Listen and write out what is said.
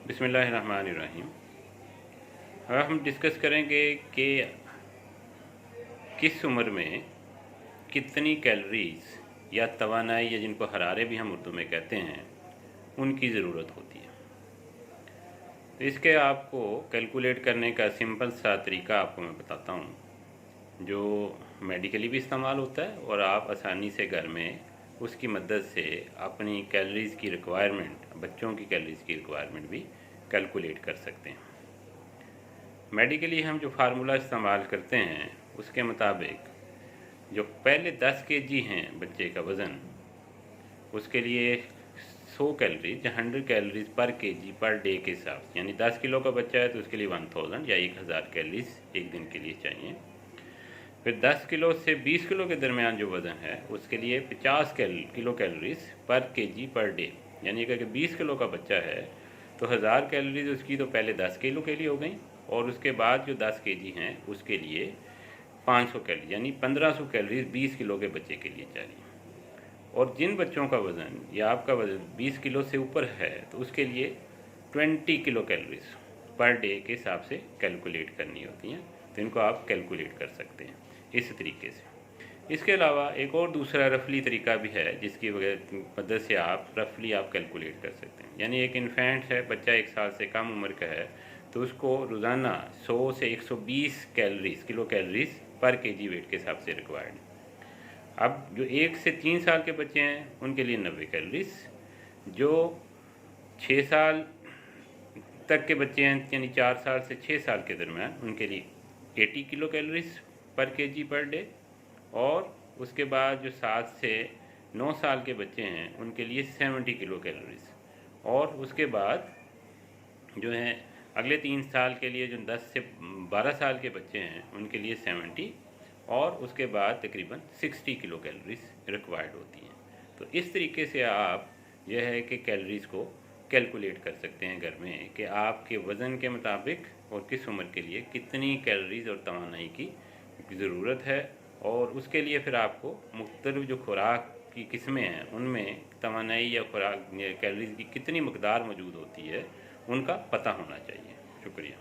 बिस्मिल्लाहिर्रहमानिर्रहीम। अब हम डिस्कस करेंगे कि किस उम्र में कितनी कैलोरीज या तवानाई या जिनको हरारे भी हम उर्दू में कहते हैं उनकी ज़रूरत होती है। तो इसके आपको कैलकुलेट करने का सिंपल सा तरीका आपको मैं बताता हूँ जो मेडिकली भी इस्तेमाल होता है और आप आसानी से घर में उसकी मदद से अपनी कैलोरीज़ की रिक्वायरमेंट, बच्चों की कैलोरीज़ की रिक्वायरमेंट भी कैलकुलेट कर सकते हैं। मेडिकली हम जो फार्मूला इस्तेमाल करते हैं उसके मुताबिक जो पहले 10 केजी हैं बच्चे का वज़न, उसके लिए 100 कैलोरीज या 100 कैलोरीज पर केजी पर डे के हिसाब से, यानी 10 किलो का बच्चा है तो उसके लिए 1000 या 1000 कैलोरीज एक दिन के लिए चाहिए। फिर 10 किलो से 20 किलो के दरमियान जो वज़न है उसके लिए 50 किलो कैलोरीज पर केजी पर डे, यानी अगर 20 किलो का बच्चा है तो 1000 कैलोरीज उसकी तो पहले 10 किलो के लिए हो गई और उसके बाद जो 10 केजी हैं उसके लिए 500 कैलोरी यानी 1500 कैलोरीज 20 किलो के बच्चे के लिए चाहिए। और जिन बच्चों का वज़न या आपका वज़न 20 किलो से ऊपर है तो उसके लिए 20 किलो कैलोरीज पर डे के हिसाब से कैलकुलेट करनी होती हैं। तो इनको आप कैलकुलेट कर सकते हैं इस तरीके से। इसके अलावा एक और दूसरा रफली तरीका भी है जिसकी मदद से आप रफली आप कैलकुलेट कर सकते हैं। यानी एक इन्फेंट है, बच्चा 1 साल से कम उम्र का है, तो उसको रोज़ाना 100 से 120 किलो कैलोरीज पर केजी वेट के हिसाब से रिक्वायर्ड है। अब जो 1 से 3 साल के बच्चे हैं उनके लिए 90 कैलोरीज, जो 6 साल तक के बच्चे हैं यानी 4 साल से 6 साल के दरमियान उनके लिए 80 किलो कैलोरीज पर केजी पर डे, और उसके बाद जो 7 से 9 साल के बच्चे हैं उनके लिए 70 किलो कैलोरीज, और उसके बाद जो हैं अगले 3 साल के लिए जो 10 से 12 साल के बच्चे हैं उनके लिए 70, और उसके बाद तकरीबन 60 किलो कैलोरीज रिक्वायर्ड होती हैं। तो इस तरीके से आप यह है कि कैलोरीज़ को कैलकुलेट कर सकते हैं घर में कि आपके वज़न के मुताबिक और किस उम्र के लिए कितनी कैलोरीज़ और तवानाई की ज़रूरत है, और उसके लिए फिर आपको मुख्तलिफ जो खुराक की किस्में हैं उनमें तवानाई या खुराक कैलोरीज़ की कितनी मकदार मौजूद होती है उनका पता होना चाहिए। शुक्रिया।